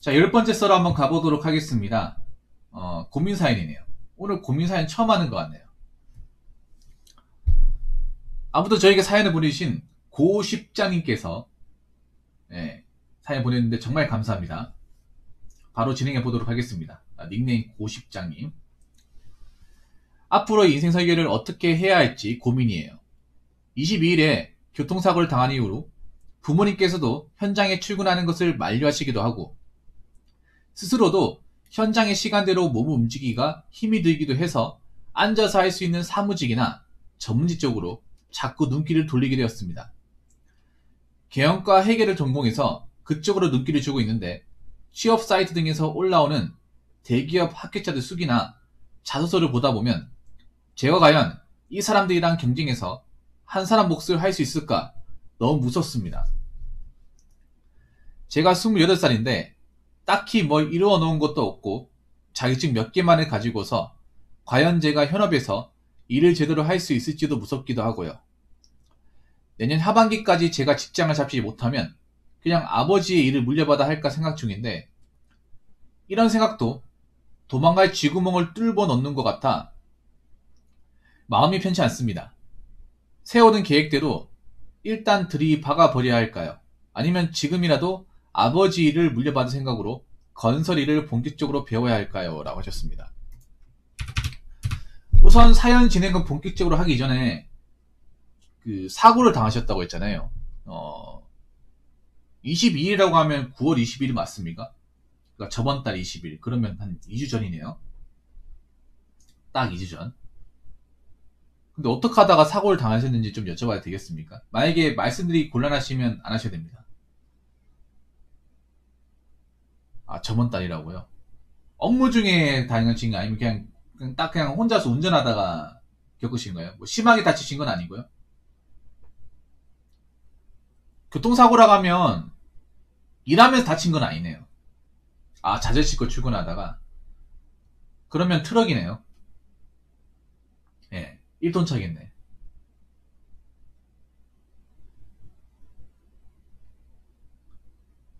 자, 10번째 썰로 한번 가보도록 하겠습니다. 고민 사연이네요. 오늘 고민 사연 처음 하는 것 같네요. 아무튼 저에게 사연을 보내주신 고십장님께서 사연 보냈는데 정말 감사합니다. 바로 진행해 보도록 하겠습니다. 닉네임 고십장님. 앞으로의 인생 설계를 어떻게 해야 할지 고민이에요. 22일에 교통사고를 당한 이후로 부모님께서도 현장에 출근하는 것을 만류하시기도 하고 스스로도 현장의 시간대로 몸을 움직이기가 힘이 들기도 해서 앉아서 할 수 있는 사무직이나 전문직 쪽으로 자꾸 눈길을 돌리게 되었습니다. 개헌과 회계를 전공해서 그쪽으로 눈길을 주고 있는데 취업 사이트 등에서 올라오는 대기업 합격자들 수기나 자소서를 보다 보면 제가 과연 이 사람들이랑 경쟁해서 한 사람 몫을 할 수 있을까 너무 무섭습니다. 제가 28살인데 딱히 뭘 이루어 놓은 것도 없고 자격증 몇 개만을 가지고서 과연 제가 현업에서 일을 제대로 할 수 있을지도 무섭기도 하고요. 내년 하반기까지 제가 직장을 잡지 못하면 그냥 아버지의 일을 물려받아 할까 생각 중인데 이런 생각도 도망갈 쥐구멍을 뚫어 넣는 것 같아 마음이 편치 않습니다. 세워둔 계획대로 일단 들이박아 버려야 할까요? 아니면 지금이라도 아버지 일을 물려받은 생각으로 건설 일을 본격적으로 배워야 할까요? 라고 하셨습니다. 우선 사연 진행을 본격적으로 하기 전에 그 사고를 당하셨다고 했잖아요. 22일이라고 하면 9월 20일이 맞습니까? 그러니까 저번 달 20일. 그러면 한 2주 전이네요. 딱 2주 전. 근데 어떻게 하다가 사고를 당하셨는지 좀 여쭤봐도 되겠습니까? 만약에 말씀드리기 곤란하시면 안 하셔도 됩니다. 아, 저번 달이라고요? 업무 중에 당하신 거 아니면 그냥 혼자서 운전하다가 겪으신 거예요? 뭐 심하게 다치신 건 아니고요? 교통사고라고 하면 일하면서 다친 건 아니네요. 아, 자재 싣고 출근하다가. 그러면 트럭이네요. 예, 1톤 차겠네.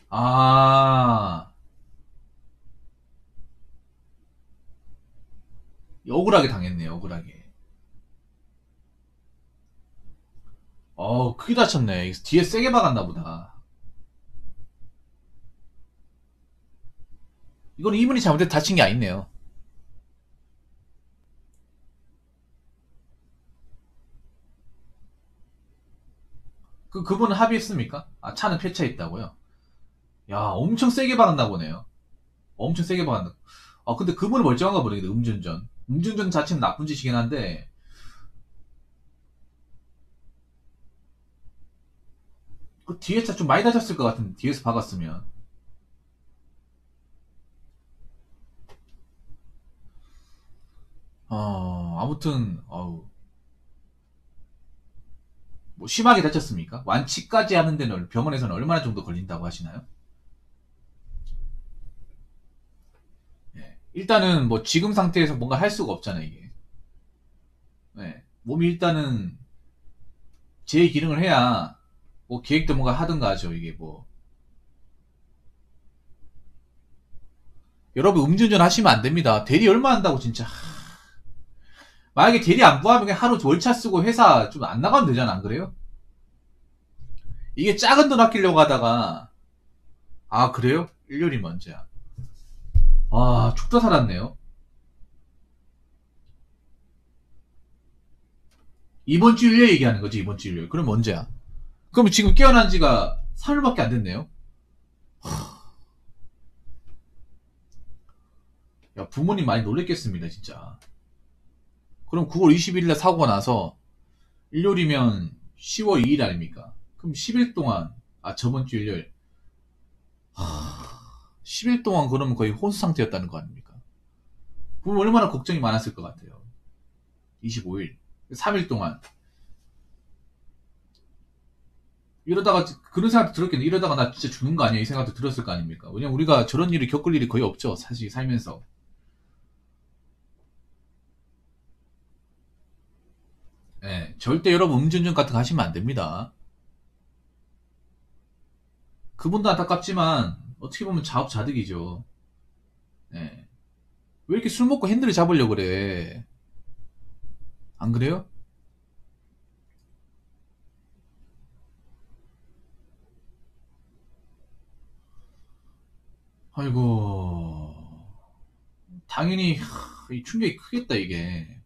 아, 억울하게 당했네요, 억울하게. 크게 다쳤네. 뒤에 세게 박았나 보다. 이건 이분이 잘못해서 다친 게 아니네요. 그분은 합의했습니까? 아, 차는 폐차해 있다고요? 야, 엄청 세게 박았나 보네요. 엄청 세게 박았나. 아, 근데 그분은 멀쩡한가 보네, 음주운전. 음주운전 자체는 나쁜 짓이긴 한데, 그 뒤에 차 좀 많이 다쳤을 것 같은데, 뒤에서 박았으면. 아무튼, 뭐, 심하게 다쳤습니까? 완치까지 하는 데는 병원에서는 얼마나 정도 걸린다고 하시나요? 예. 일단은 뭐, 지금 상태에서 뭔가 할 수가 없잖아요, 이게. 예. 몸이 일단은 제 기능을 해야, 뭐, 계획도 뭔가 하든가 하죠, 이게 뭐. 여러분, 음주운전 하시면 안 됩니다. 대리 얼마 한다고, 진짜. 만약에 대리 안 구하면 그냥 하루 월차 쓰고 회사 좀 안 나가면 되잖아, 안 그래요? 이게 작은 돈 아끼려고 하다가, 아, 그래요? 일요일이 먼저야. 아, 죽다 살았네요. 이번 주 일요일 얘기하는 거지, 이번 주 일요일. 그럼 언제야? 그럼 지금 깨어난 지가 3일밖에 안 됐네요? 야, 부모님 많이 놀랬겠습니다, 진짜. 그럼 9월 21일에 사고가 나서, 일요일이면 10월 2일 아닙니까? 그럼 10일 동안, 아, 저번 주 일요일. 10일 동안 그러면 거의 혼수 상태였다는 거 아닙니까? 그럼 얼마나 걱정이 많았을 것 같아요. 25일. 3일 동안. 이러다가, 그런 생각도 들었겠네. 이러다가 나 진짜 죽는 거 아니야? 이 생각도 들었을 거 아닙니까? 왜냐면 우리가 저런 일을 겪을 일이 거의 없죠. 사실 살면서. 예, 절대 여러분 음주운전 같은 거 하시면 안 됩니다. 그분도 안타깝지만 어떻게 보면 자업자득이죠. 예. 왜 이렇게 술 먹고 핸들을 잡으려고 그래? 안 그래요? 아이고, 당연히 이 충격이 크겠다 이게.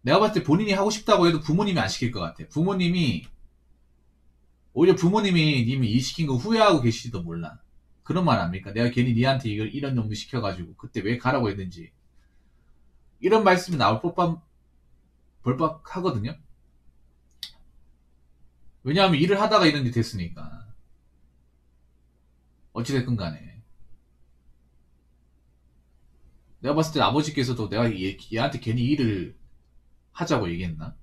내가 봤을 때 본인이 하고 싶다고 해도 부모님이 안 시킬 것 같아. 부모님이 오히려 부모님이 님이 일 시킨 거 후회하고 계실지도 몰라. 그런 말 압니까? 내가 괜히 니한테 이런 놈도 시켜가지고 그때 왜 가라고 했는지 이런 말씀이 나올 법하거든요. 왜냐하면 일을 하다가 이런 일이 됐으니까. 어찌됐건 간에. 내가 봤을 때 아버지께서도 내가 얘한테 괜히 일을 하자고 얘기했나?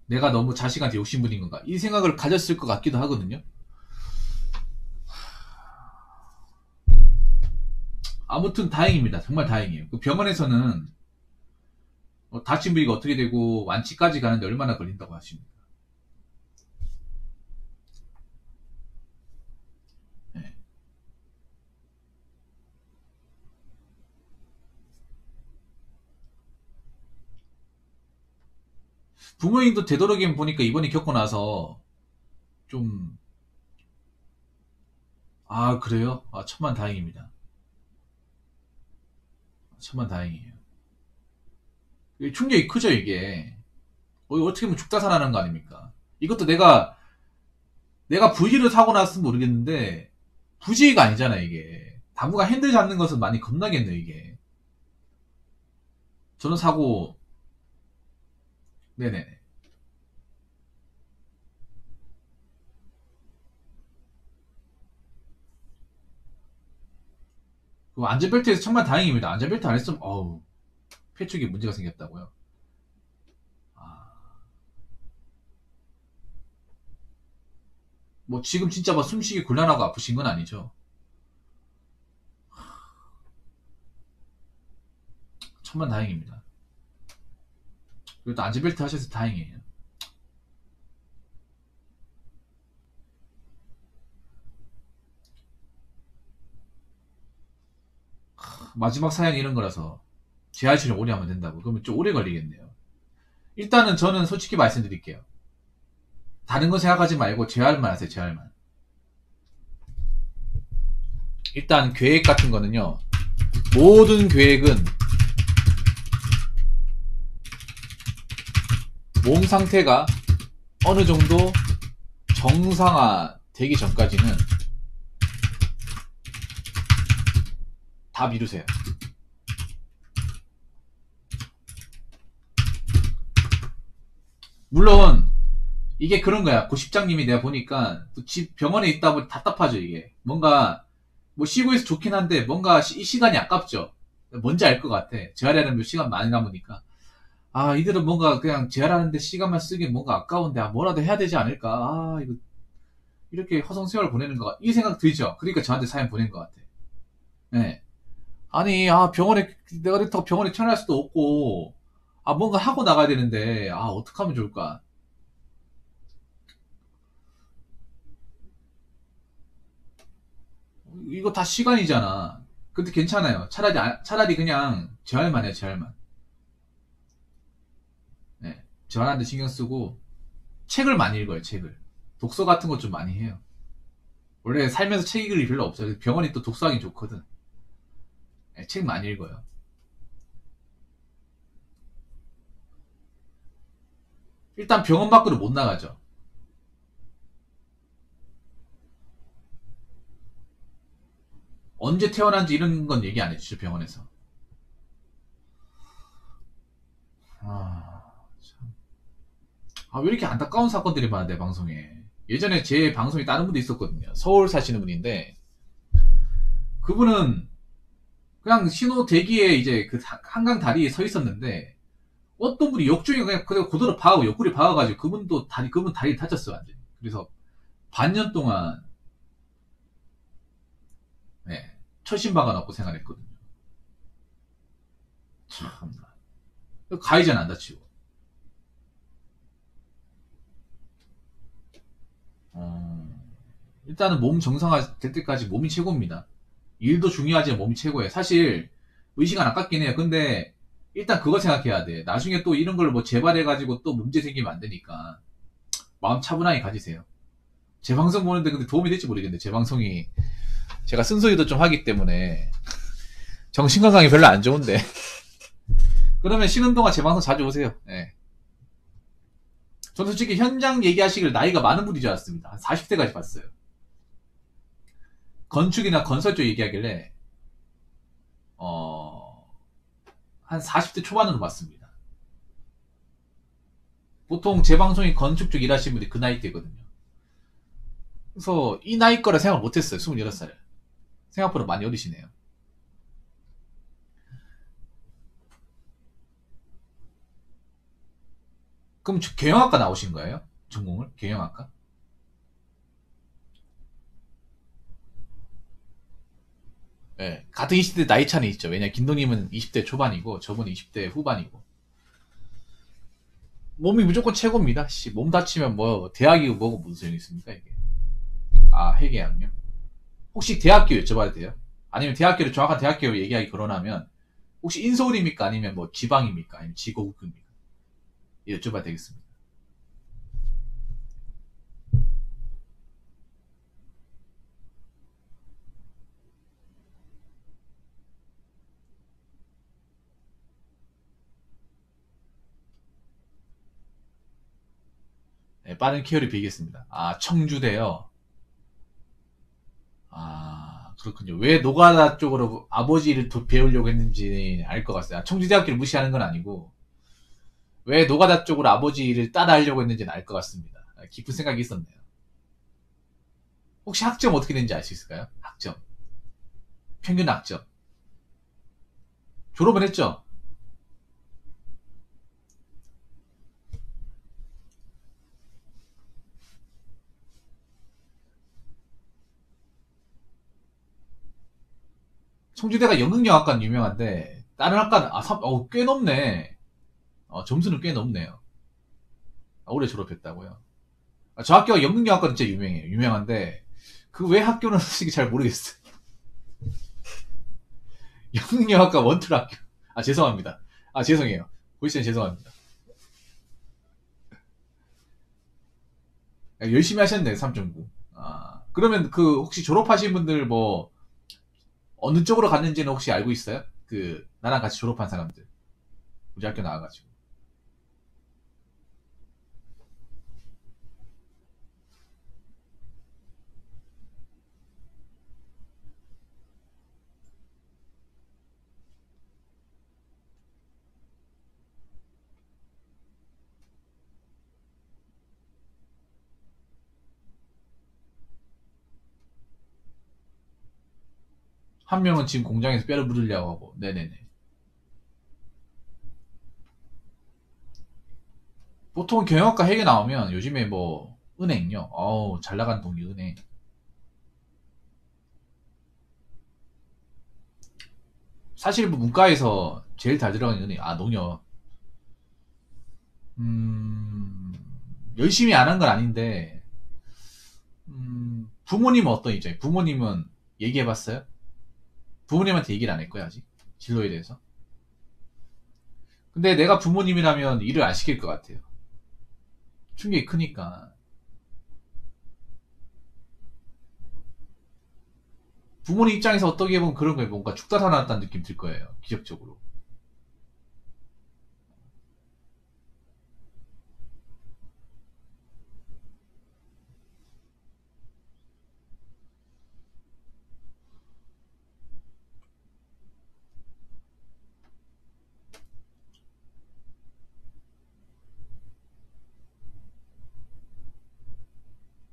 내가 너무 자식한테 욕심부린 건가? 이 생각을 가졌을 것 같기도 하거든요. 아무튼 다행입니다. 정말 다행이에요. 그 병원에서는 다친 부위가 어떻게 되고 완치까지 가는데 얼마나 걸린다고 하십니까? 네. 부모님도 되도록이면 보니까 이번에 겪고 나서 좀, 아, 그래요? 아, 천만 다행입니다. 천만 다행이에요. 이게 충격이 크죠, 이게. 어떻게 보면 죽다 살아나는 거 아닙니까? 이것도 내가 부지를 사고 났으면 모르겠는데, 부지가 아니잖아, 이게. 당분간 핸들 잡는 것은 많이 겁나겠네, 이게. 저는 사고, 네네네. 그 안전벨트에서 정말 다행입니다. 안전벨트 안 했으면, 어우, 폐축에 문제가 생겼다고요? 아, 뭐 지금 진짜 막 숨쉬기 곤란하고 아프신 건 아니죠? 천만 다행입니다. 그래도 안전벨트 하셔서 다행이에요. 마지막 사연이 이런 거라서 재활치료 오래 하면 된다고. 그러면 좀 오래 걸리겠네요. 일단은 저는 솔직히 말씀드릴게요. 다른 거 생각하지 말고 재활만 하세요, 재활만. 일단 계획 같은 거는요. 모든 계획은 몸 상태가 어느 정도 정상화 되기 전까지는 다 미루세요. 물론 이게 그런 거야. 고십장님이 내가 보니까 집 병원에 있다 보니 답답하죠, 이게. 뭔가 뭐 쉬고 있어 좋긴 한데 뭔가 이 시간이 아깝죠. 뭔지 알 것 같아. 재활하려면 시간 많이 남으니까. 아, 이들은 뭔가 그냥 재활하는데 시간만 쓰긴 뭔가 아까운데, 아, 뭐라도 해야 되지 않을까. 아, 이거, 이렇게 허송세월 보내는 거, 이 생각 들죠? 그러니까 저한테 사연 보낸 것 같아. 네. 아니, 아, 내가 그렇다고 병원에 쳐낼 수도 없고, 아, 뭔가 하고 나가야 되는데, 아, 어떻게 하면 좋을까. 이거 다 시간이잖아. 근데 괜찮아요. 차라리 그냥 재활만 해요, 재활만. 네. 재활하는데 신경 쓰고, 책을 많이 읽어요, 책을. 독서 같은 것 좀 많이 해요. 원래 살면서 책 읽을 일이 별로 없어요. 병원이 또 독서하기 좋거든. 네, 책 많이 읽어요. 일단 병원 밖으로 못 나가죠. 언제 태어난지 이런 건 얘기 안 해주죠, 병원에서. 아, 참. 아, 왜 이렇게 안타까운 사건들이 많아, 내 방송에. 예전에 제 방송에 다른 분도 있었거든요. 서울 사시는 분인데, 그분은 그냥 신호 대기에 이제 그 한강 다리에 서 있었는데, 어떤 분이 역중에 그냥 그대로 박아고, 옆구리 박아가지고, 그분 다리 다쳤어, 완전히. 그래서 반년 동안, 네, 철심 박아놓고 생활했거든요. 참나. 가해자는 안 다치고. 어, 일단은 몸 정상화 될 때까지 몸이 최고입니다. 일도 중요하지만 몸이 최고예요. 사실 의식은 아깝긴 해요. 근데 일단 그거 생각해야 돼. 나중에 또 이런 걸 뭐 재발해가지고 또 문제 생기면 안 되니까 마음 차분하게 가지세요. 제 방송 보는데 근데 도움이 될지 모르겠는데 제 방송이 제가 쓴소리도 좀 하기 때문에 정신 건강이 별로 안 좋은데 그러면 쉬는 동안 제 방송 자주 오세요. 네. 저는 솔직히 현장 얘기하시길 나이가 많은 분인 줄 알았습니다. 한 40대까지 봤어요. 건축이나 건설 쪽 얘기하길래 어, 한 40대 초반으로 봤습니다. 보통 제 방송이 건축 쪽 일하시는 분들이 그 나이대거든요. 그래서 이 나이 거라 생각 못했어요. 26살. 생각보다 많이 어리시네요. 그럼 경영학과 나오신 거예요? 전공을? 경영학과? 네. 같은 20대 나이 차는 있죠. 왜냐 김동님은 20대 초반이고 저분은 20대 후반이고. 몸이 무조건 최고입니다. 씨, 몸 다치면 뭐 대학이고 뭐고 무슨 소용이 있습니까 이게. 아 회계학요? 혹시 대학교 여쭤봐도 돼요? 아니면 대학교를 정확한 대학교 얘기하기 거론하면 혹시 인서울입니까? 아니면 뭐 지방입니까? 아니면 지고국입니까? 여쭤봐도 되겠습니다. 네, 빠른 케어를 빌겠습니다. 아 청주대요. 아 그렇군요. 왜 노가다 쪽으로 아버지를 배우려고 했는지 알 것 같아요. 청주대학교를 무시하는 건 아니고 왜 노가다 쪽으로 아버지를 따라하려고 했는지는 알 것 같습니다. 깊은 생각이 있었네요. 혹시 학점 어떻게 되는지 알 수 있을까요? 학점. 평균 학점. 졸업은 했죠? 청주대가 연극영화과는 유명한데 다른 학과는 꽤 높네. 점수는 꽤 높네요. 올해 졸업했다고요? 저 학교가 연극영화과는 진짜 유명해요. 유명한데 그 왜 학교는 솔직히 잘 모르겠어요. 연극영화과 원툴 학교. 아 죄송합니다. 아 죄송해요. 보이시면 죄송합니다. 열심히 하셨네 3.9. 아 그러면 그 혹시 졸업하신 분들 뭐 어느 쪽으로 갔는지는 혹시 알고 있어요? 그 나랑 같이 졸업한 사람들 우리 학교 나와가지고 한 명은 지금 공장에서 뼈를 묻으려고 하고 네네네. 보통 경영학과 회계 나오면 요즘에 뭐 은행요. 어우 잘 나가는 동이 은행. 사실 뭐 문과에서 제일 잘 들어가는 은행 아 농협. 음 열심히 안 한 건 아닌데 부모님은 어떤 입장이에요? 부모님은 얘기해봤어요? 부모님한테 얘기를 안 했고요 아직 진로에 대해서. 근데 내가 부모님이라면 일을 안 시킬 것 같아요. 충격이 크니까. 부모님 입장에서 어떻게 보면 그런 거예요. 뭔가 죽다 살아났다는 느낌 들 거예요. 기적적으로.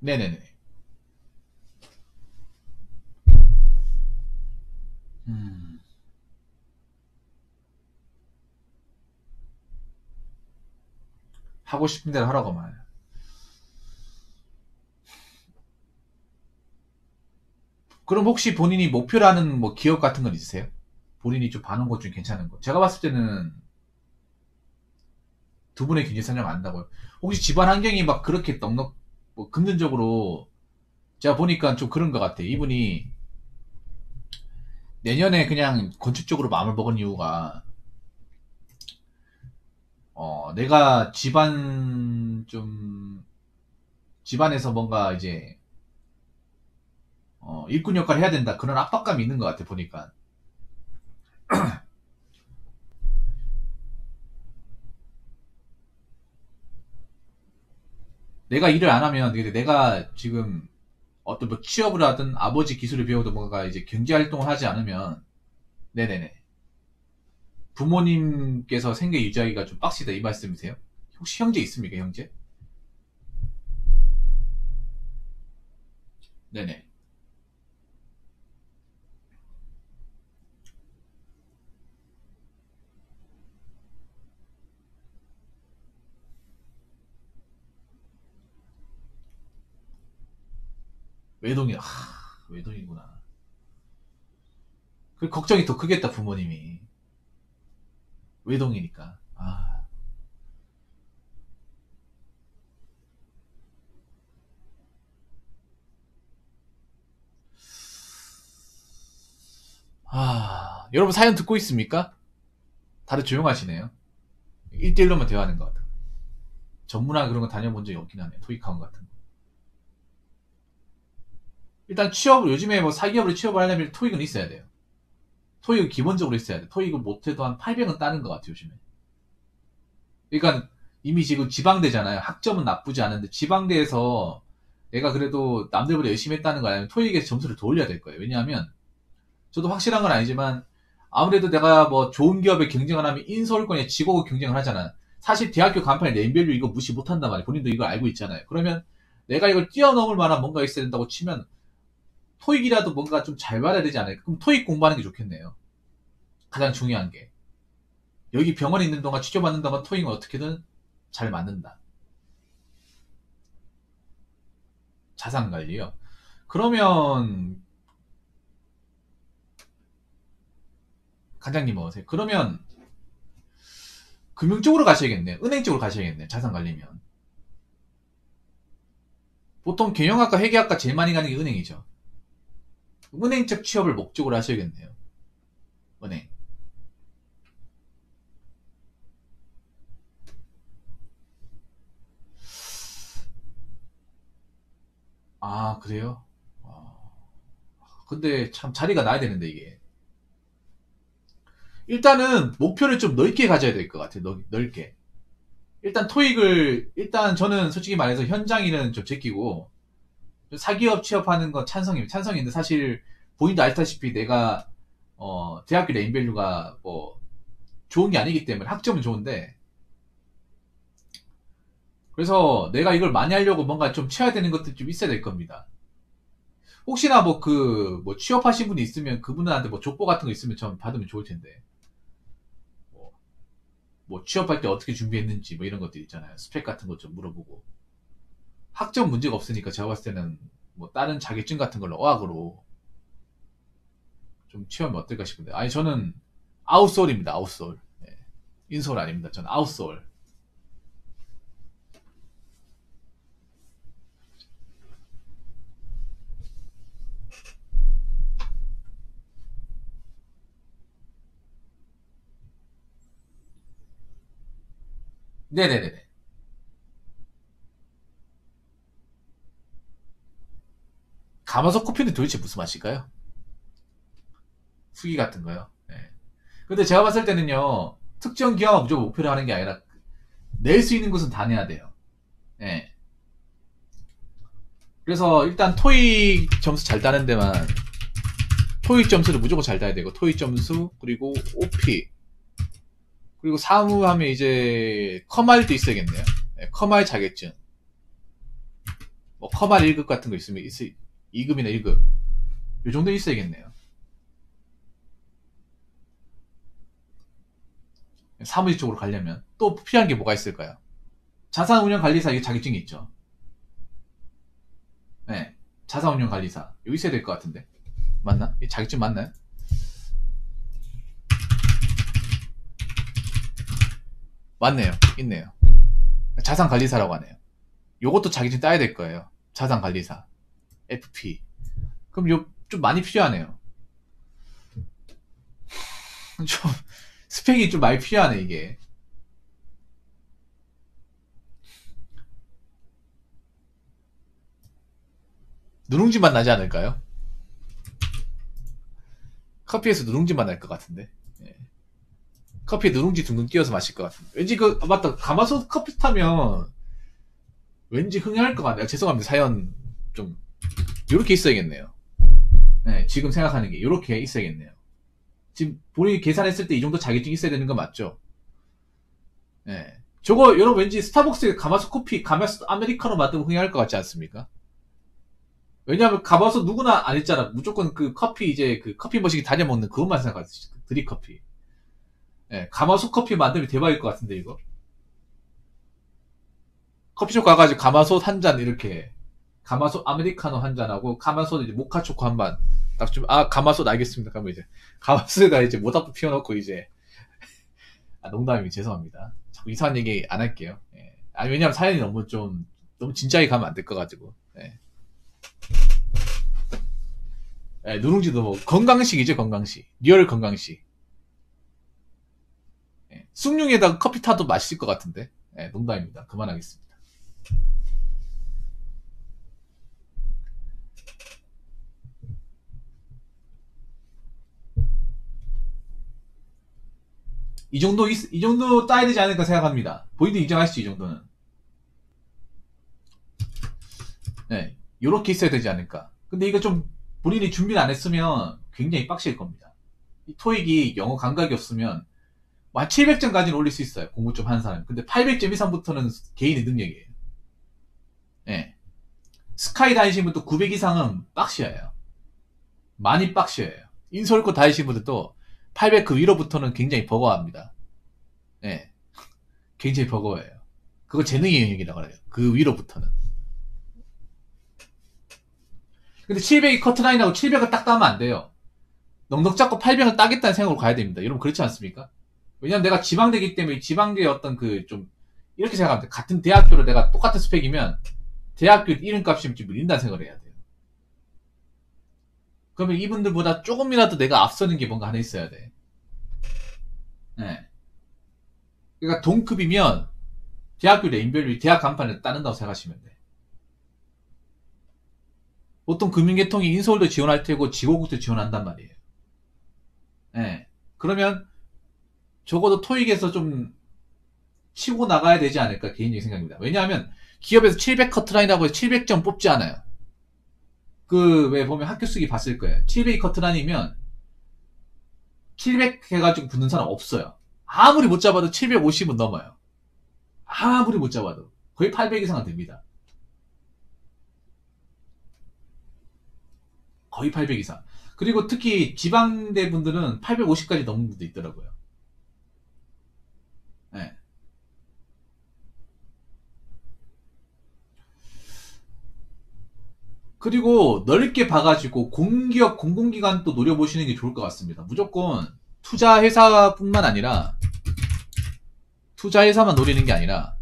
네네네. 음, 하고 싶은 대로 하라고 말. 그럼 혹시 본인이 목표라는 뭐 기업 같은 건 있으세요? 본인이 좀 봐놓은 것 중에 괜찮은 거. 제가 봤을 때는 두 분의 경제 성장 안 한다고요. 혹시 집안 환경이 막 그렇게 넉넉, 뭐 금전적으로 제가 보니까 좀 그런 것 같아요. 이분이 내년에 그냥 건축적으로 마음을 먹은 이유가 내가 집안에서 뭔가 이제 일꾼 역할을 해야 된다 그런 압박감이 있는 것 같아 보니까. 내가 일을 안 하면 내가 지금 어떤 뭐 취업을 하든 아버지 기술을 배우든 뭔가 이제 경제 활동을 하지 않으면 네네네 부모님께서 생계 유지하기가 좀 빡시다 이 말씀이세요? 혹시 형제 있습니까 형제? 네네. 외동이구나. 그 걱정이 더 크겠다 부모님이. 외동이니까. 여러분 사연 듣고 있습니까? 다들 조용하시네요. 1대1로만 대화하는 것 같아요. 전문화 그런 거 다녀본 적이 없긴 하네. 토익학원 같은 거. 일단 취업을, 요즘에 뭐 사기업으로 취업을 하려면 토익은 있어야 돼요. 토익은 기본적으로 있어야 돼. 토익을 못해도 한 800은 따는 것 같아요, 요즘에. 그러니까 이미 지금 지방대잖아요. 학점은 나쁘지 않은데 지방대에서 내가 그래도 남들보다 열심히 했다는 거 아니면 토익에서 점수를 더 올려야 될 거예요. 왜냐하면 저도 확실한 건 아니지만 아무래도 내가 뭐 좋은 기업에 경쟁을 하면 인서울권에 직업을 경쟁을 하잖아. 사실 대학교 간판에 네임밸류 이거 무시 못한단 말이에요. 본인도 이걸 알고 있잖아요. 그러면 내가 이걸 뛰어넘을 만한 뭔가 있어야 된다고 치면 토익이라도 뭔가 좀 잘 받아야 되지 않을까? 그럼 토익 공부하는 게 좋겠네요. 가장 중요한 게. 여기 병원에 있는 동안 치료받는 동안 토익은 어떻게든 잘 맞는다. 자산 관리요. 그러면 관장님 어세요? 그러면 금융 쪽으로 가셔야겠네요. 은행 쪽으로 가셔야겠네요. 자산 관리면. 보통 경영학과, 회계학과 제일 많이 가는 게 은행이죠. 은행 쪽 취업을 목적으로 하셔야겠네요. 은행. 그래요? 근데 참 자리가 나야 되는데 이게. 일단은 목표를 좀 넓게 가져야 될 것 같아요. 넓게. 일단 토익을 일단 저는 솔직히 말해서 현장 일은 좀 제끼고 사기업 취업하는 건 찬성입니다. 찬성인데 사실 본인도 알다시피 내가 대학교 네임밸류가 뭐 좋은 게 아니기 때문에 학점은 좋은데 그래서 내가 이걸 많이 하려고 뭔가 좀 채워야 되는 것도 좀 있어야 될 겁니다. 혹시나 뭐 취업하신 분이 있으면 그분한테 뭐 족보 같은 거 있으면 좀 받으면 좋을 텐데 뭐, 뭐 취업할 때 어떻게 준비했는지 뭐 이런 것들 있잖아요. 스펙 같은 것 좀 물어보고 학점 문제가 없으니까 제가 봤을 때는 뭐 다른 자격증 같은 걸로 어학으로 좀 취업하면 어떨까 싶은데 아니 저는 아웃솔입니다. 아웃솔. 네. 인솔 아닙니다. 저는 아웃솔. 네네네네. 가마솥 커피는 도대체 무슨 맛일까요? 수기 같은 거요. 네. 근데 제가 봤을 때는요, 특정 기업만 무조건 목표로 하는 게 아니라, 낼 수 있는 곳은 다 내야 돼요. 네. 그래서 일단 토익 점수 잘 따는 데만, 토익 점수를 무조건 잘 따야 되고, 토익 점수, 그리고 OP, 그리고 사무하면 이제 커말도 있어야겠네요. 네, 커말 자격증. 뭐 커말 1급 같은 거 있으면 2급이나 1급. 요 정도 있어야겠네요. 사무직 쪽으로 가려면. 또 필요한 게 뭐가 있을까요? 자산운용관리사 이게 자격증이 있죠. 네. 자산운용관리사. 여기 있어야 될 것 같은데. 맞나? 이 자격증 맞나요? 맞네요. 있네요. 자산관리사라고 하네요. 요것도 자기좀 따야 될 거예요. 자산관리사. FP. 그럼 요, 좀 많이 필요하네요. 좀, 스펙이 좀 많이 필요하네, 이게. 누룽지맛 나지 않을까요? 커피에서 누룽지맛 날 것 같은데. 예. 커피에 누룽지 둥둥 띄워서 마실 것 같은데. 왠지 맞다. 가마솥 커피 타면 왠지 흥할 것 같네요. 죄송합니다. 사연 좀, 요렇게 있어야겠네요. 네, 지금 생각하는 게 요렇게 있어야겠네요. 지금 본인이 계산했을 때 이 정도 자격증 있어야 되는 거 맞죠? 네. 저거 여러분 왠지 스타벅스에 가마솥 커피, 가마솥 아메리카노 만들고 흥할 것 같지 않습니까? 왜냐하면 가마솥 누구나 안 했잖아. 무조건 그 커피 이제 그 커피 머신기 다녀 먹는 그것만 생각하지. 드립커피. 예, 가마솥 커피 만들면 대박일 것 같은데 이거. 커피숍 가가지고 가마솥 한 잔 이렇게 가마솥 아메리카노 한 잔하고 가마솥 이제 모카초코 한 반. 딱 좀, 아, 가마솥 알겠습니다. 그러면 이제 가마솥에다 이제 모닥불 피워놓고 이제 아, 농담이 죄송합니다. 자꾸 이상한 얘기 안 할게요. 예. 아니 왜냐면 사연이 너무 좀 너무 진지하게 가면 안 될 것 가지고. 예. 예, 누룽지도 뭐 건강식이죠 건강식. 리얼 건강식. 예. 숭늉에다가 커피 타도 맛있을 것 같은데. 예, 농담입니다. 그만하겠습니다. 이 정도 따야 되지 않을까 생각합니다. 본인도 인정하시죠, 이 정도는. 네, 요렇게 있어야 되지 않을까. 근데 이거 좀 본인이 준비를 안 했으면 굉장히 빡실 겁니다. 이 토익이 영어 감각이 없으면 한 700점까지는 올릴 수 있어요. 공부 좀 하는 사람. 근데 800점 이상부터는 개인의 능력이에요. 네. 스카이 다니신 분도 900 이상은 빡시어요. 많이 빡시어요. 인서울 거 다니신 분들도 800 그 위로부터는 굉장히 버거워합니다. 네. 굉장히 버거워요. 그거 재능의 영역이라고 그래요. 그 위로부터는. 근데 700이 커트라인하고 700을 딱 따면 안 돼요. 넉넉 잡고 800을 따겠다는 생각으로 가야 됩니다. 여러분 그렇지 않습니까? 왜냐면 내가 지방대기 때문에 지방대의 어떤 그 좀 이렇게 생각하면 돼. 같은 대학교로 내가 똑같은 스펙이면 대학교 이름값이 좀 밀린다는 생각을 해야 돼요. 그러면 이분들보다 조금이라도 내가 앞서는 게 뭔가 하나 있어야 돼. 네. 그러니까 동급이면 대학교 레인별로 대학 간판을 따는다고 생각하시면 돼. 보통 금융계통이 인서울도 지원할 테고 지고국도 지원한단 말이에요. 네. 그러면 적어도 토익에서 좀 치고 나가야 되지 않을까 개인적인 생각입니다. 왜냐하면 기업에서 700 커트라인이라고 해서 700점 뽑지 않아요. 그 왜 보면 학교 쓰기 봤을 거예요. 700 커트라인이면 700 해가지고 붙는 사람 없어요. 아무리 못 잡아도 750은 넘어요. 아무리 못 잡아도 거의 800 이상은 됩니다. 거의 800 이상. 그리고 특히 지방대 분들은 850까지 넘는 분도 있더라고요. 네. 그리고 넓게 봐가지고 공기업 공공기관도 노려보시는 게 좋을 것 같습니다. 무조건 투자회사뿐만 아니라 투자회사만 노리는 게 아니라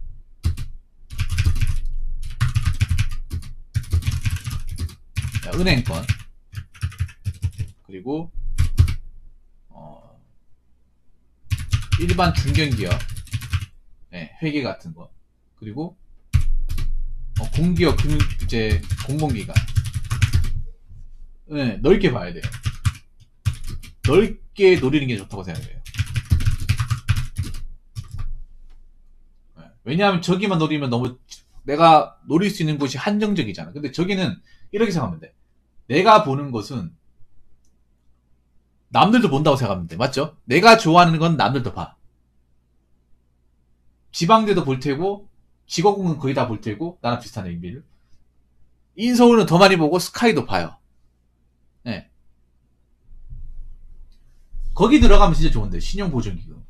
은행권 그리고 일반 중견기업 네, 회계 같은 거 그리고 공기업 금융 이제 공공기관 네, 넓게 봐야 돼요. 넓게 노리는 게 좋다고 생각해요. 네. 왜냐하면 저기만 노리면 너무 내가 노릴 수 있는 곳이 한정적이잖아. 근데 저기는 이렇게 생각하면 돼. 내가 보는 것은 남들도 본다고 생각하면 돼. 맞죠? 내가 좋아하는 건 남들도 봐. 지방대도 볼 테고 지거공은 거의 다 볼 테고 나랑 비슷한 의미를 인서울은 더 많이 보고 스카이도 봐요. 네. 거기 들어가면 진짜 좋은데 신용보증기금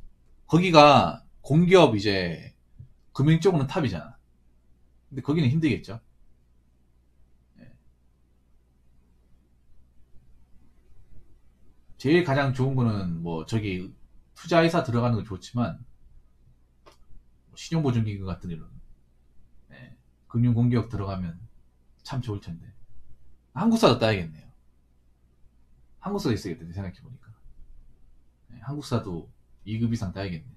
거기가 공기업 이제 금융 쪽으로는 탑이잖아. 근데 거기는 힘들겠죠. 네. 제일 가장 좋은 거는 뭐 저기 투자회사 들어가는 건 좋지만 신용보증기금 같은 이런 금융공기업 들어가면 참 좋을 텐데. 한국사도 따야겠네요. 한국사도 있어야겠다 생각해보니까. 한국사도 2급 이상 따야겠네요.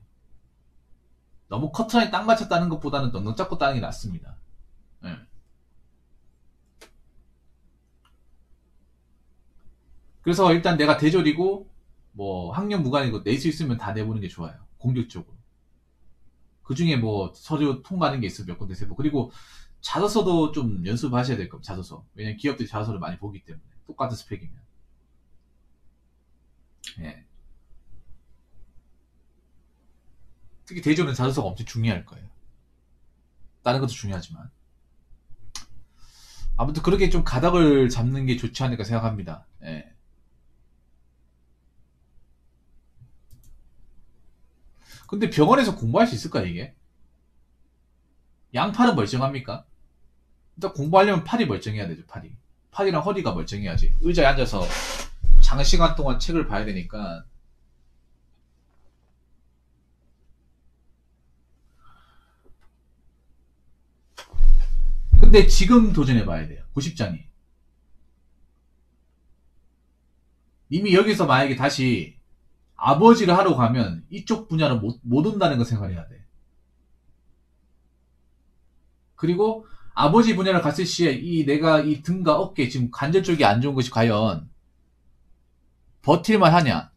너무 커트라인 딱 맞춰 따는 것보다는 넉넉 잡고 따는 게 낫습니다. 네. 그래서 일단 내가 대졸이고 뭐 학년 무관이고 낼 수 있으면 다 내보는 게 좋아요. 공격적으로. 그 중에 뭐 서류 통과하는 게 있으면 몇 군데 세고. 그리고 자소서도 좀 연습하셔야 될 겁니다. 자소서. 왜냐면 기업들이 자소서를 많이 보기 때문에. 똑같은 스펙이면. 예. 특히 대졸은 자소서가 엄청 중요할 거예요. 다른 것도 중요하지만. 아무튼 그렇게 좀 가닥을 잡는 게 좋지 않을까 생각합니다. 예. 근데 병원에서 공부할 수 있을까 이게? 양팔은 멀쩡합니까? 일단 공부하려면 팔이 멀쩡해야 되죠. 팔이랑 허리가 멀쩡해야지. 의자에 앉아서 장시간 동안 책을 봐야 되니까. 근데 지금 도전해봐야 돼요. 90장이. 이미 여기서 만약에 다시 아버지를 하러 가면 이쪽 분야를 못 온다는 거 생각해야 돼. 그리고 아버지 분야를 갔을 시에 내가 이 등과 어깨 지금 관절 쪽이 안 좋은 것이 과연 버틸만 하냐?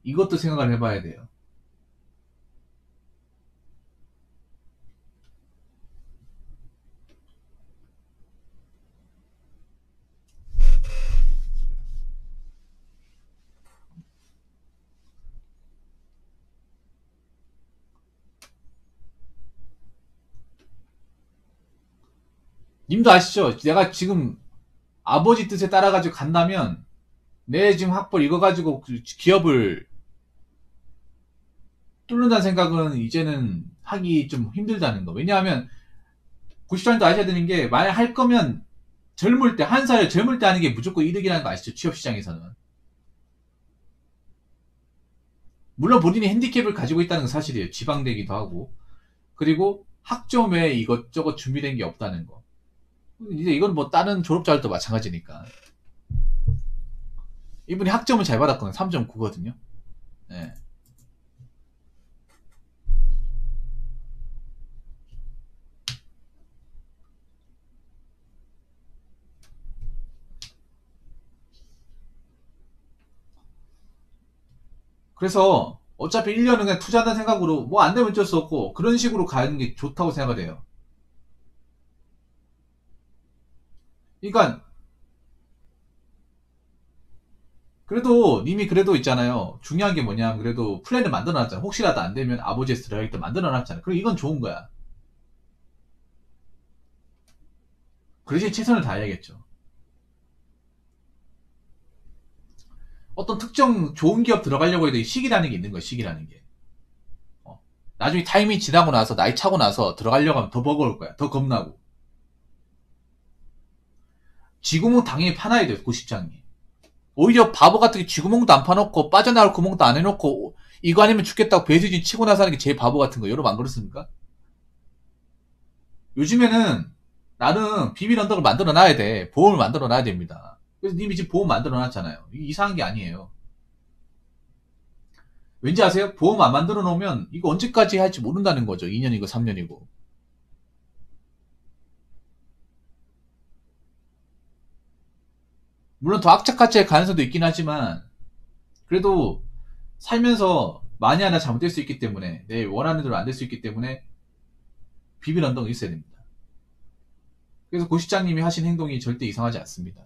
이것도 생각을 해봐야 돼요. 님도 아시죠? 내가 지금 아버지 뜻에 따라가지고 간다면 내 지금 학벌 이거 가지고 기업을 뚫는다는 생각은 이제는 하기 좀 힘들다는 거. 왜냐하면 90장도 아셔야 되는 게 만약 할 거면 젊을 때, 한 살에 젊을 때 하는 게 무조건 이득이라는 거 아시죠? 취업시장에서는. 물론 본인이 핸디캡을 가지고 있다는 건 사실이에요. 지방되기도 하고. 그리고 학점에 이것저것 준비된 게 없다는 거. 이제 이건 뭐 다른 졸업자들도 마찬가지니까. 이분이 학점을 잘 받았거든요. 3.9거든요. 네. 그래서 어차피 1년은 그냥 투자한다는 생각으로 뭐 안 되면 어쩔 수 없고 그런 식으로 가는 게 좋다고 생각을 해요. 그러니까 그래도 님이 그래도 있잖아요. 중요한 게 뭐냐면 그래도 플랜을 만들어놨잖아. 혹시라도 안 되면 아버지에서 들어가겠다 만들어놨잖아. 그럼 이건 좋은 거야. 그러지 최선을 다해야겠죠. 어떤 특정 좋은 기업 들어가려고 해도 시기라는 게 있는 거야. 시기라는 게. 나중에 타임이 지나고 나서 나이 차고 나서 들어가려고 하면 더 버거울 거야. 더 겁나고. 쥐구멍 당연히 파놔야 돼요. 90장이. 오히려 바보 같은 게 쥐구멍도 안 파놓고 빠져나갈 구멍도 안 해놓고 이거 아니면 죽겠다고 배수진 치고 나서 하는 게 제일 바보 같은 거. 여러분 안 그렇습니까? 요즘에는 나는 비밀 언덕을 만들어 놔야 돼. 보험을 만들어 놔야 됩니다. 그래서 님이 지금 보험 만들어 놨잖아요. 이상한 게 아니에요. 왠지 아세요? 보험 안 만들어 놓으면 이거 언제까지 할지 모른다는 거죠. 2년이고 3년이고. 물론 더 악착같이 할 가능성도 있긴 하지만 그래도 살면서 많이 하나 잘못될 수 있기 때문에 내 원하는 대로 안 될 수 있기 때문에 비밀 언덕은 있어야 됩니다. 그래서 고시장님이 하신 행동이 절대 이상하지 않습니다.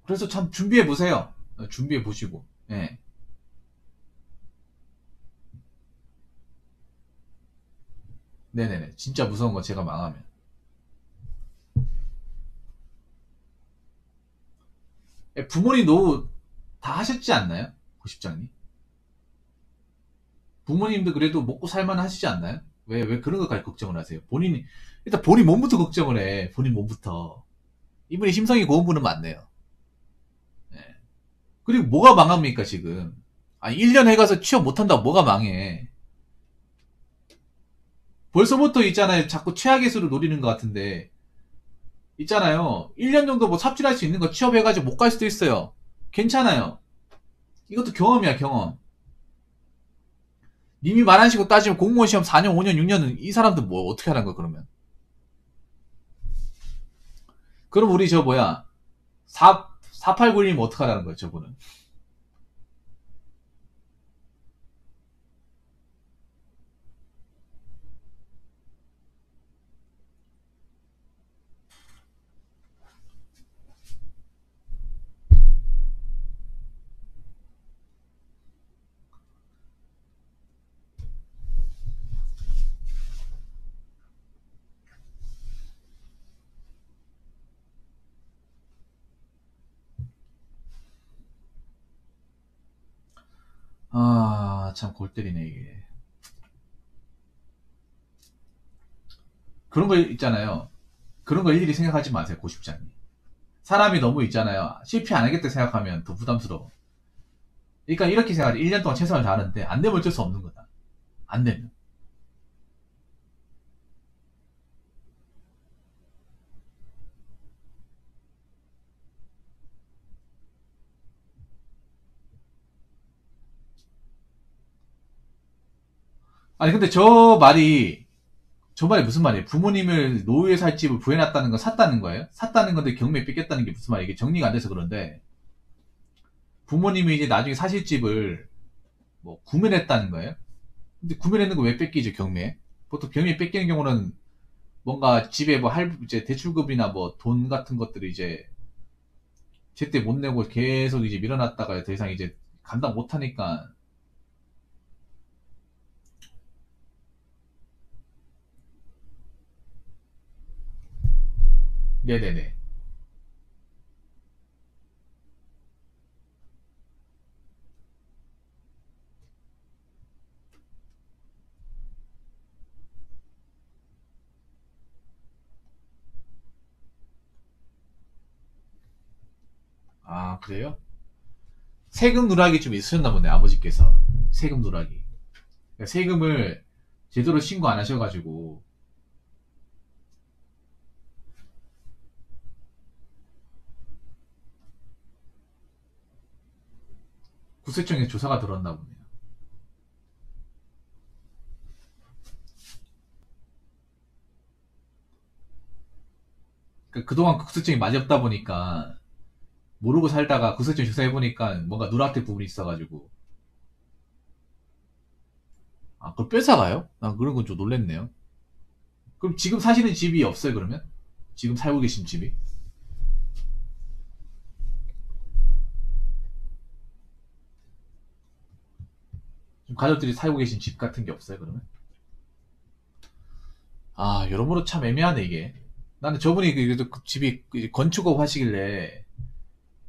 그래서 참 준비해 보세요. 준비해 보시고. 예. 네네네. 진짜 무서운 거 제가 망하면. 부모님 노후 다 하셨지 않나요? 고시장님? 부모님도 그래도 먹고 살만 하시지 않나요? 왜 그런 것까지 걱정을 하세요? 일단 본인 몸부터 걱정을 해. 본인 몸부터. 이분이 심성이 고운 분은 맞네요. 네. 그리고 뭐가 망합니까, 지금? 아니, 1년 해가서 취업 못한다고 뭐가 망해? 벌써부터 있잖아요. 자꾸 최악의 수를 노리는 것 같은데. 있잖아요. 1년 정도 뭐 삽질할 수 있는 거 취업해가지고 못 갈 수도 있어요. 괜찮아요. 이것도 경험이야, 경험. 님이 말한 식으로 따지면 공무원 시험 4년, 5년, 6년은 이 사람들 뭐 어떻게 하는 거야, 그러면? 그럼 우리 저 뭐야, 4891님 어떡하라는 거야, 저분은? 아, 참 골 때리네, 이게. 그런 거 있잖아요. 그런 거 일일이 생각하지 마세요, 고십장님. 사람이 너무 있잖아요. 실패 안 하겠다 생각하면 더 부담스러워. 그러니까 이렇게 생각하지. 1년 동안 최선을 다하는데, 안 되면 어쩔 수 없는 거다. 안 되면. 아니, 근데 저 말이 무슨 말이에요? 부모님을 노후에 살 집을 구해놨다는 건 샀다는 거예요? 샀다는 건데 경매 뺏겼다는 게 무슨 말이에요? 이게 정리가 안 돼서 그런데, 부모님이 이제 나중에 사실 집을 뭐 구매를 했다는 거예요? 근데 구매를 했는 거 왜 뺏기죠, 경매에? 보통 경매에 뺏기는 경우는 뭔가 집에 뭐 이제 대출급이나 뭐 돈 같은 것들을 이제 제때 못 내고 계속 이제 밀어놨다가 더 이상 이제 감당 못 하니까. 네네네. 아, 그래요? 세금 누락이 좀 있으셨나 보네, 아버지께서. 세금 누락이. 그러니까 세금을 제대로 신고 안 하셔가지고, 국세청에 조사가 들어왔나 보네요. 그러니까 그동안 국세청이 많이 없다 보니까, 모르고 살다가 국세청 조사해보니까 뭔가 누락된 부분이 있어가지고. 아, 그걸 뺏어가요? 난 그런 건 좀 놀랬네요. 그럼 지금 사시는 집이 없어요, 그러면? 지금 살고 계신 집이? 지금 가족들이 살고 계신 집 같은 게 없어요, 그러면? 아, 여러모로 참 애매하네, 이게. 나는 저분이 그래도 그 집이 건축업 하시길래,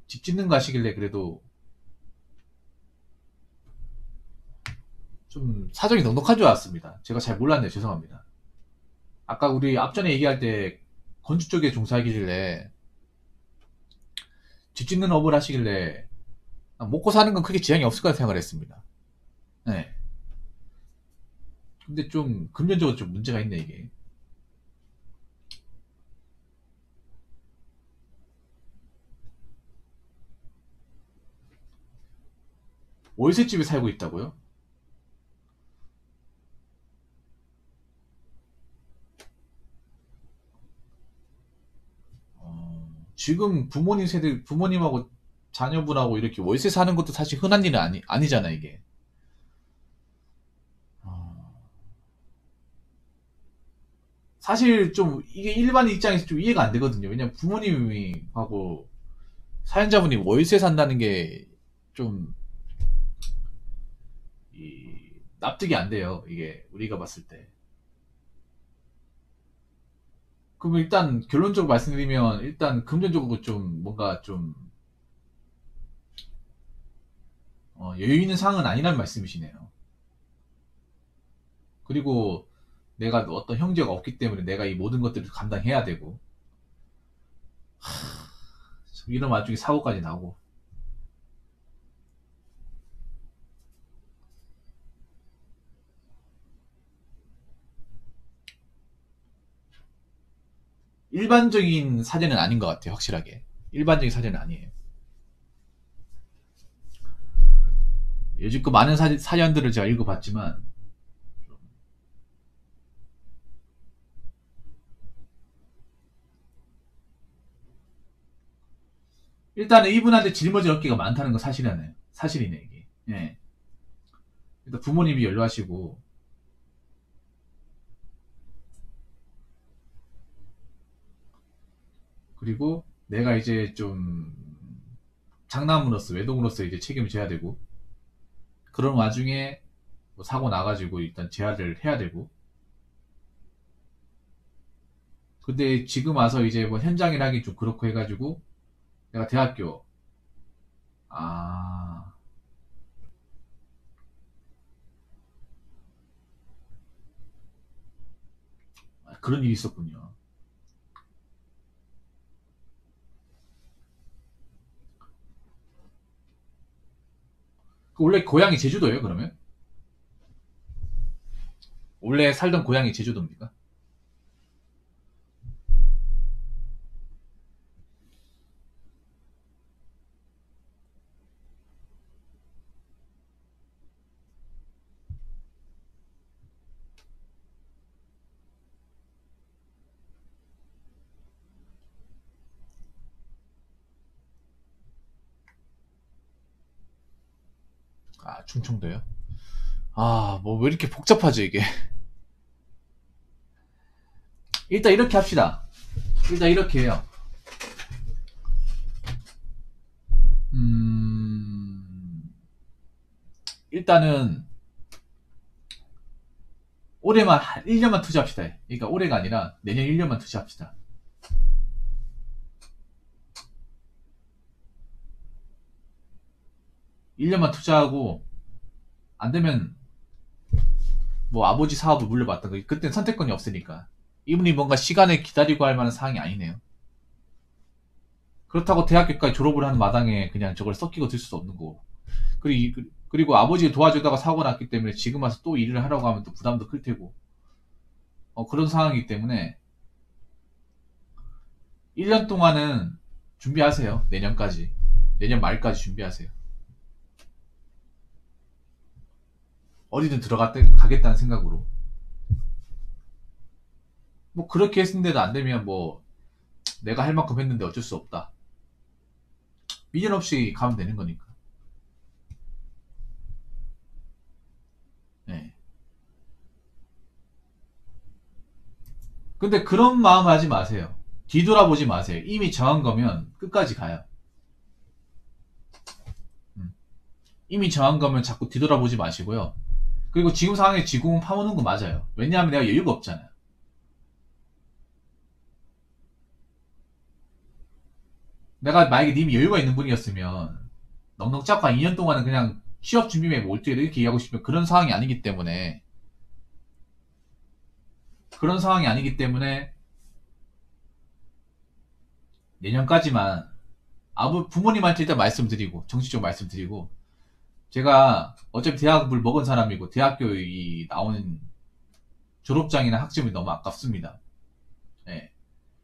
집 짓는 거 하시길래 그래도 좀 사정이 넉넉한 줄 알았습니다. 제가 잘 몰랐네요. 죄송합니다. 아까 우리 앞전에 얘기할 때 건축 쪽에 종사하길래, 집 짓는 업을 하시길래, 먹고 사는 건 크게 지장이 없을 거라 생각을 했습니다. 네. 근데 좀 금전적으로 좀 문제가 있네, 이게. 월세집에 살고 있다고요? 지금 부모님 세대, 부모님하고 자녀분하고 이렇게 월세 사는 것도 사실 흔한 일은 아니잖아, 이게. 어, 사실 좀 이게 일반 입장에서 좀 이해가 안 되거든요. 왜냐면 부모님이 하고 사연자분이 월세 산다는 게 좀 납득이 안 돼요. 이게 우리가 봤을 때. 그럼 일단 결론적으로 말씀드리면 일단 금전적으로 좀 뭔가 좀 여유 있는 상황은 아니란 말씀이시네요. 그리고 내가 어떤 형제가 없기 때문에 내가 이 모든 것들을 감당해야 되고, 이런 와중에 사고까지 나고. 일반적인 사례는 아닌 것 같아요. 확실하게. 일반적인 사례는 아니에요. 요즘 그 많은 사연들을 제가 읽어봤지만, 일단은 이분한테 짊어질 어깨가 많다는 건 사실이네. 사실이네, 이게. 예. 일단 부모님이 연로하시고, 그리고 내가 이제 좀 장남으로서, 외동으로서 이제 책임을 져야 되고, 그런 와중에 뭐 사고 나가지고 일단 재활을 해야 되고, 근데 지금 와서 이제 뭐 현장일 하기 좀 그렇고 해가지고, 내가 대학교, 아, 그런 일이 있었군요. 그 원래 고향이 제주도예요, 그러면? 원래 살던 고향이 제주도입니까? 아, 충청도요? 아, 뭐 왜 이렇게 복잡하죠, 이게? 일단 이렇게 합시다. 일단 이렇게 해요. 음, 일단은 올해만 1년만 투자합시다. 그러니까 올해가 아니라 내년 1년만 투자합시다. 1년만 투자하고 안 되면 뭐 아버지 사업을 물려받던 거 그땐 선택권이 없으니까 이분이 뭔가 시간을 기다리고 할 만한 상황이 아니네요. 그렇다고 대학교까지 졸업을 하는 마당에 그냥 저걸 썩히고 들 수도 없는 거고 그리고 아버지 도와주다가 사고 났기 때문에 지금 와서 또 일을 하라고 하면 또 부담도 클 테고 그런 상황이기 때문에 1년 동안은 준비하세요. 내년까지. 내년 말까지 준비하세요. 어디든 가겠다는 생각으로. 뭐 그렇게 했는데도 안 되면 뭐 내가 할 만큼 했는데 어쩔 수 없다. 미련 없이 가면 되는 거니까. 네. 근데 그런 마음 하지 마세요. 뒤돌아보지 마세요. 이미 정한 거면 끝까지 가요. 이미 정한 거면 자꾸 뒤돌아보지 마시고요. 그리고 지금 상황에 지공은 파보는 거 맞아요. 왜냐하면 내가 여유가 없잖아요. 내가 만약에 님이 여유가 있는 분이었으면 넉넉 잡고 한 2년 동안은 그냥 취업 준비에 몰두해 이렇게 얘기하고 싶으면 그런 상황이 아니기 때문에 내년까지만 부모님한테 일단 말씀드리고 정식적으로 말씀드리고 제가 어차피 대학을 먹은 사람이고 대학교 나오는 졸업장이나 학점이 너무 아깝습니다. 예.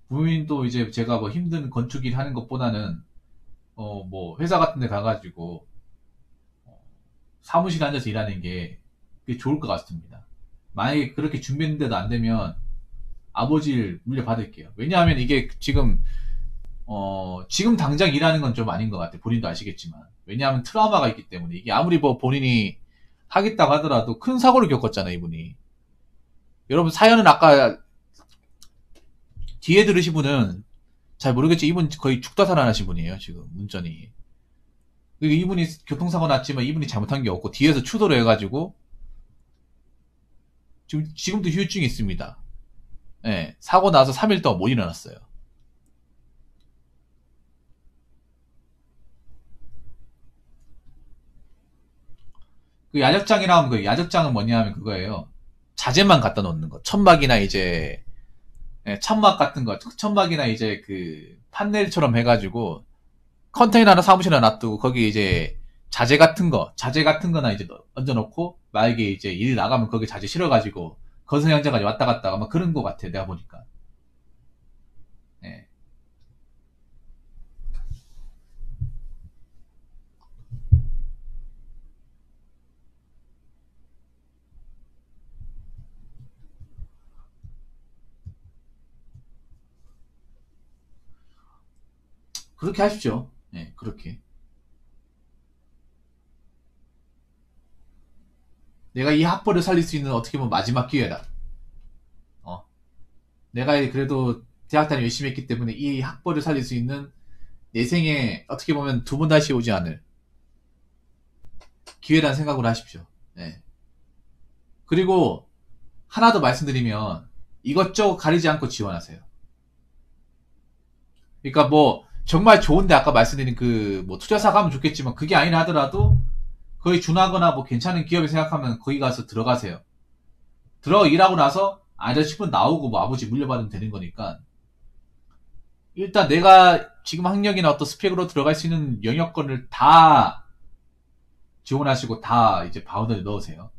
부모님도 이제 제가 뭐 힘든 건축 일 하는 것보다는 뭐 회사 같은 데 가가지고 사무실에 앉아서 일하는 게 그게 좋을 것 같습니다. 만약에 그렇게 준비했는데도 안 되면 아버지를 물려받을게요. 왜냐하면 이게 지금 당장 일하는 건 좀 아닌 것 같아요. 본인도 아시겠지만. 왜냐하면 트라우마가 있기 때문에. 이게 아무리 뭐 본인이 하겠다고 하더라도 큰 사고를 겪었잖아요, 이분이. 여러분 사연은 아까 뒤에 들으신 분은 잘 모르겠지. 이분 거의 죽다 살아나신 분이에요, 지금. 운전이. 이분이 교통사고 났지만 이분이 잘못한 게 없고 뒤에서 추돌을 해가지고 지금도 후유증이 있습니다. 예, 사고 나서 3일 동안 못 일어났어요. 그 야적장이라 하면 그 야적장은 뭐냐 하면 그거예요. 자재만 갖다 놓는 거. 천막이나 이제 천막 같은 거. 천막이나 이제 그 판넬처럼 해가지고 컨테이너 하나 사무실에 놔두고 거기 이제 자재 같은 거나 이제 얹어놓고 만약에 이제 일 나가면 거기 자재 실어가지고 건설 현장까지 왔다 갔다 막 그런 거 같아 내가 보니까. 그렇게 하십시오. 네, 그렇게. 내가 이 학벌을 살릴 수 있는 어떻게 보면 마지막 기회다. 어. 내가 그래도 대학 다니 열심히 했기 때문에 이 학벌을 살릴 수 있는 내 생에 어떻게 보면 두 번 다시 오지 않을 기회라는 생각으로 하십시오. 네. 그리고 하나 더 말씀드리면 이것저것 가리지 않고 지원하세요. 그러니까 뭐 정말 좋은데 아까 말씀드린 그 뭐 투자사 가면 좋겠지만 그게 아니라 하더라도 거의 준하거나 뭐 괜찮은 기업을 생각하면 거기 가서 들어가세요. 들어가 일하고 나서 아니다 싶으면 나오고 뭐 아버지 물려받으면 되는 거니까 일단 내가 지금 학력이나 어떤 스펙으로 들어갈 수 있는 영역권을 다 지원하시고 다 이제 바운더에 넣으세요.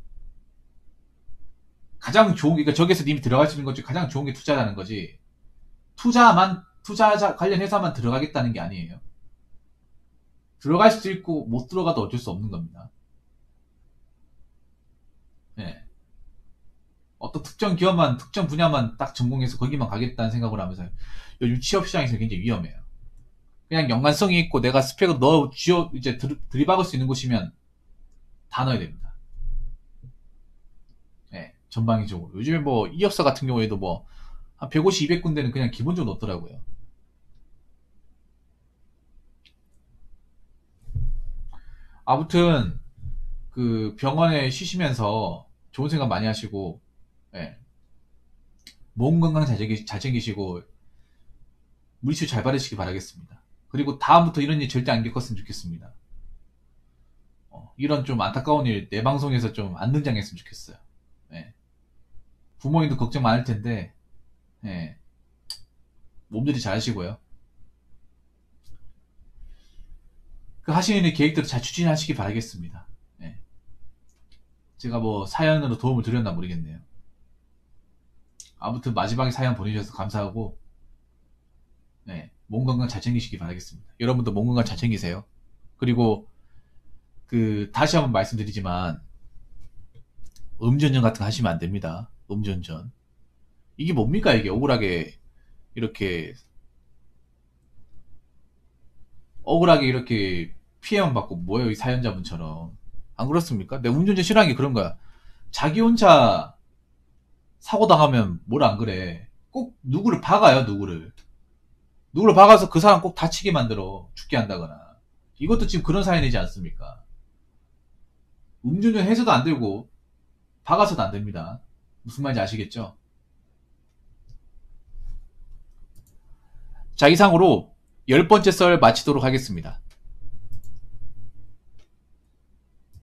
가장 좋은 게, 그러니까 저기서 님이 들어갈 수 있는 것 중에 가장 좋은 게 투자라는 거지. 투자 관련 회사만 들어가겠다는 게 아니에요. 들어갈 수도 있고, 못 들어가도 어쩔 수 없는 겁니다. 네. 어떤 특정 기업만, 특정 분야만 딱 전공해서 거기만 가겠다는 생각을 하면서 요즘 취업 시장에서 굉장히 위험해요. 그냥 연관성이 있고 내가 스펙을 이제 들이박을 수 있는 곳이면 다 넣어야 됩니다. 네. 전방위적으로. 요즘에 뭐, 이력서 같은 경우에도 뭐, 한 150, 200군데는 그냥 기본적으로 넣더라고요. 아무튼 그 병원에 쉬시면서 좋은 생각 많이 하시고 예, 몸 건강 잘 챙기시고 물질 잘 바르시기 바라겠습니다. 그리고 다음부터 이런 일 절대 안 겪었으면 좋겠습니다. 이런 좀 안타까운 일 내 방송에서 좀 안 등장했으면 좋겠어요. 예, 부모님도 걱정 많을 텐데 예, 몸들이 잘 하시고요. 그 하시는 일 계획대로 잘 추진하시기 바라겠습니다. 예, 제가 뭐 사연으로 도움을 드렸나 모르겠네요. 아무튼 마지막에 사연 보내주셔서 감사하고 네, 몸 건강 잘 챙기시기 바라겠습니다. 여러분도 몸 건강 잘 챙기세요. 그리고 그 다시 한번 말씀드리지만 음주운전 같은 거 하시면 안 됩니다. 음주운전. 이게 뭡니까 이게 이렇게 억울하게 이렇게 피해만 받고 뭐예요 이 사연자분처럼. 안 그렇습니까? 내 음주운전 싫어하는 게 그런 거야. 자기 혼자 사고 당하면 뭘 안 그래. 꼭 누구를 박아요 누구를 박아서 그 사람 꼭 다치게 만들어 죽게 한다거나. 이것도 지금 그런 사연이지 않습니까? 음주운전 해서도 안 되고 박아서도 안 됩니다. 무슨 말인지 아시겠죠? 자, 이상으로 10번째 썰 마치도록 하겠습니다.